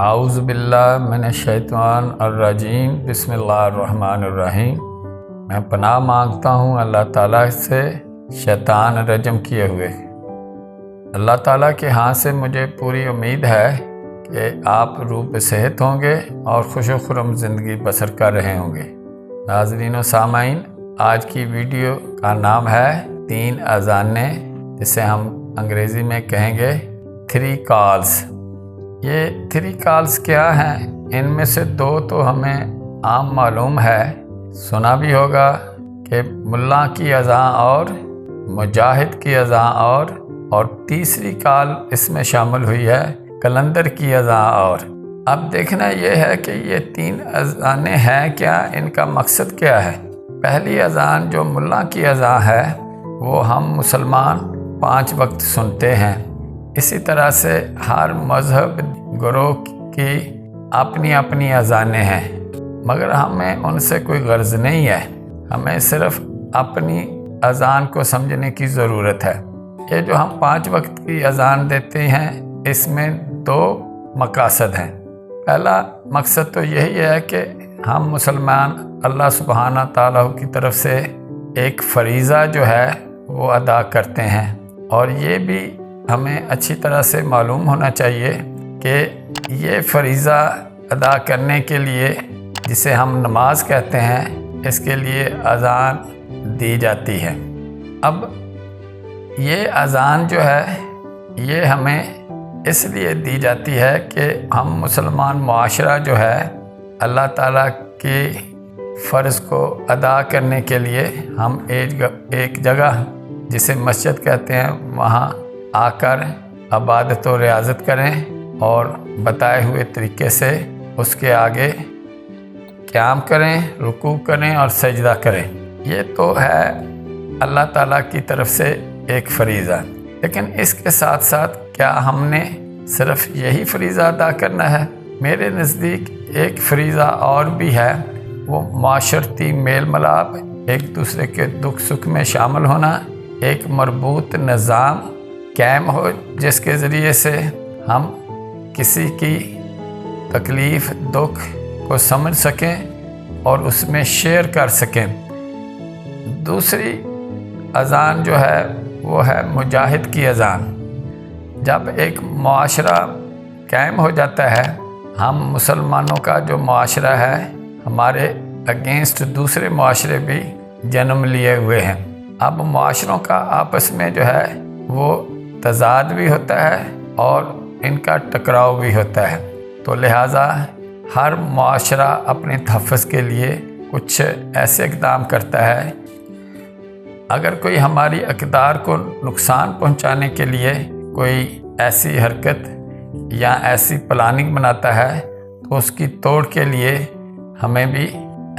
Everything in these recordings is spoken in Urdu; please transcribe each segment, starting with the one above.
اعوذ باللہ من الشیطان الرجیم بسم اللہ الرحمن الرحیم۔ میں پناہ مانگتا ہوں اللہ تعالیٰ سے شیطان رجم کیے ہوئے۔ اللہ تعالیٰ کے ہاں سے مجھے پوری امید ہے کہ آپ روح بے صحت ہوں گے اور خوش و خرم زندگی بسر کر رہے ہوں گے۔ ناظرین و سامعین، آج کی ویڈیو کا نام ہے 3 اذانیں، جسے ہم انگریزی میں کہیں گے 3 کالز۔ یہ 3 کالز کیا ہیں؟ ان میں سے 2 تو ہمیں عام معلوم ہے، سنا بھی ہوگا کہ ملا کی اذان اور مجاہد کی اذان اور تیسری کال اس میں شامل ہوئی ہے کلندر کی اذان اور۔ اب دیکھنا یہ ہے کہ یہ 3 اذانیں ہیں کیا، ان کا مقصد کیا ہے۔ پہلی اذان جو ملا کی اذان ہے وہ ہم مسلمان 5 وقت سنتے ہیں۔ اسی طرح سے ہر مذہب گروہ کی اپنی اپنی اذانیں ہیں، مگر ہمیں ان سے کوئی غرض نہیں ہے، ہمیں صرف اپنی اذان کو سمجھنے کی ضرورت ہے۔ یہ جو ہم 5 وقت کی اذان دیتے ہیں، اس میں 2 مقاصد ہیں۔ پہلا مقصد تو یہی ہے کہ ہم مسلمان اللہ سبحانہ تعالیٰ کی طرف سے ایک فریضہ جو ہے وہ ادا کرتے ہیں، اور یہ بھی ہمیں اچھی طرح سے معلوم ہونا چاہیے کہ یہ فریضہ ادا کرنے کے لیے، جسے ہم نماز کہتے ہیں، اس کے لیے اذان دی جاتی ہے۔ اب یہ اذان جو ہے یہ ہمیں اس لیے دی جاتی ہے کہ ہم مسلمان معاشرہ جو ہے اللہ تعالیٰ کے فرض کو ادا کرنے کے لیے ہم ایک جگہ جسے مسجد کہتے ہیں وہاں آ کر عبادت و ریاضت کریں اور بتائے ہوئے طریقے سے اس کے آگے قیام کریں، رکوع کریں اور سجدہ کریں۔ یہ تو ہے اللہ تعالیٰ کی طرف سے ایک فریضہ، لیکن اس کے ساتھ ساتھ کیا ہم نے صرف یہی فریضہ ادا کرنا ہے؟ میرے نزدیک ایک فریضہ اور بھی ہے، وہ معاشرتی میل ملاپ، ایک دوسرے کے دکھ سکھ میں شامل ہونا، ایک مربوط نظام قائم ہو جس کے ذریعے سے ہم کسی کی تکلیف دکھ کو سمجھ سکیں اور اس میں شیئر کر سکیں۔ دوسری اذان جو ہے وہ ہے مجاہد کی اذان۔ جب ایک معاشرہ قائم ہو جاتا ہے، ہم مسلمانوں کا جو معاشرہ ہے ہمارے اگینسٹ دوسرے معاشرے بھی جنم لیے ہوئے ہیں۔ اب معاشروں کا آپس میں جو ہے وہ تضاد بھی ہوتا ہے اور ان کا ٹکراؤ بھی ہوتا ہے، تو لہٰذا ہر معاشرہ اپنے تحفظ کے لیے کچھ ایسے اقدام کرتا ہے۔ اگر کوئی ہماری اقدار کو نقصان پہنچانے کے لیے کوئی ایسی حرکت یا ایسی پلاننگ بناتا ہے تو اس کی توڑ کے لیے ہمیں بھی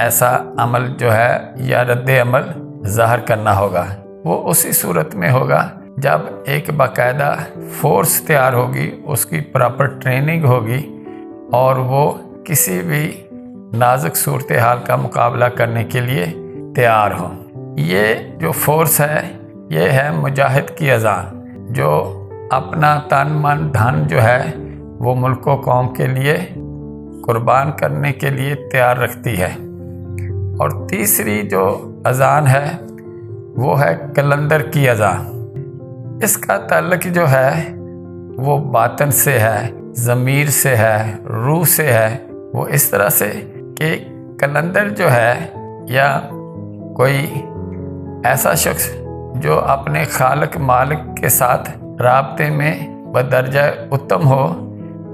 ایسا عمل جو ہے یا رد عمل ظاہر کرنا ہوگا۔ وہ اسی صورت میں ہوگا جب ایک باقاعدہ فورس تیار ہوگی، اس کی پراپر ٹریننگ ہوگی اور وہ کسی بھی نازک صورتحال کا مقابلہ کرنے کے لیے تیار ہو۔ یہ جو فورس ہے یہ ہے مجاہد کی اذان، جو اپنا تن من دھن جو ہے وہ ملک و قوم کے لیے قربان کرنے کے لیے تیار رکھتی ہے۔ اور تیسری جو اذان ہے وہ ہے کلندر کی اذان۔ اس کا تعلق جو ہے وہ باطن سے ہے، ضمیر سے ہے، روح سے ہے۔ وہ اس طرح سے کہ کلندر جو ہے یا کوئی ایسا شخص جو اپنے خالق مالک کے ساتھ رابطے میں بدرجہ اتم ہو،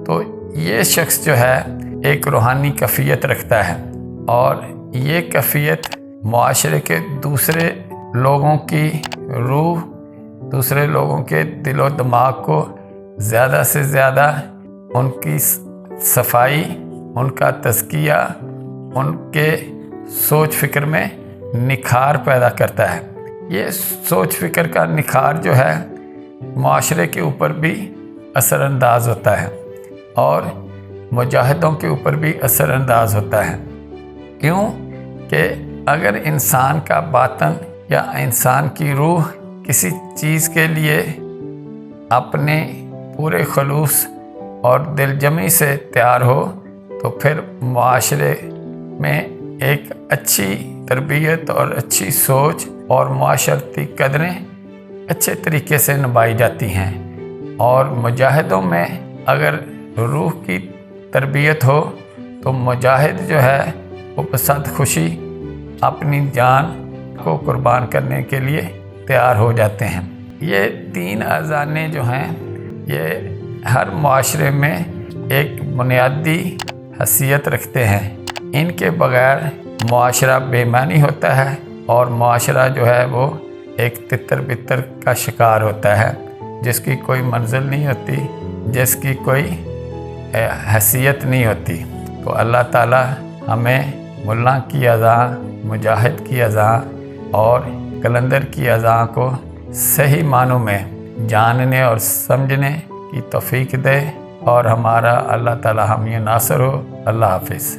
تو یہ شخص جو ہے ایک روحانی کیفیت رکھتا ہے، اور یہ کیفیت معاشرے کے دوسرے لوگوں کی روح، دوسرے لوگوں کے دل و دماغ کو زیادہ سے زیادہ ان کی صفائی، ان کا تزکیہ، ان کے سوچ فکر میں نکھار پیدا کرتا ہے۔ یہ سوچ فکر کا نکھار جو ہے معاشرے کے اوپر بھی اثر انداز ہوتا ہے اور مجاہدوں کے اوپر بھی اثر انداز ہوتا ہے۔ کیوں کہ اگر انسان کا باطن یا انسان کی روح کسی چیز کے لیے اپنے پورے خلوص اور دل جمی سے تیار ہو تو پھر معاشرے میں ایک اچھی تربیت اور اچھی سوچ اور معاشرتی قدریں اچھے طریقے سے نبھائی جاتی ہیں۔ اور مجاہدوں میں اگر روح کی تربیت ہو تو مجاہد جو ہے وہ بصد خوشی اپنی جان کو قربان کرنے کے لیے تیار ہو جاتے ہیں۔ یہ 3 اذانیں جو ہیں یہ ہر معاشرے میں ایک بنیادی حیثیت رکھتے ہیں۔ ان کے بغیر معاشرہ بے معنی ہوتا ہے اور معاشرہ جو ہے وہ ایک تتر بتر کا شکار ہوتا ہے، جس کی کوئی منزل نہیں ہوتی، جس کی کوئی حیثیت نہیں ہوتی۔ تو اللہ تعالی ہمیں ملا کی اذان، مجاہد کی اذان اور کلندر کی اذان کو صحیح معنوں میں جاننے اور سمجھنے کی توفیق دے، اور ہمارا اللہ تعالی ہمیں ناصر ہو۔ اللہ حافظ۔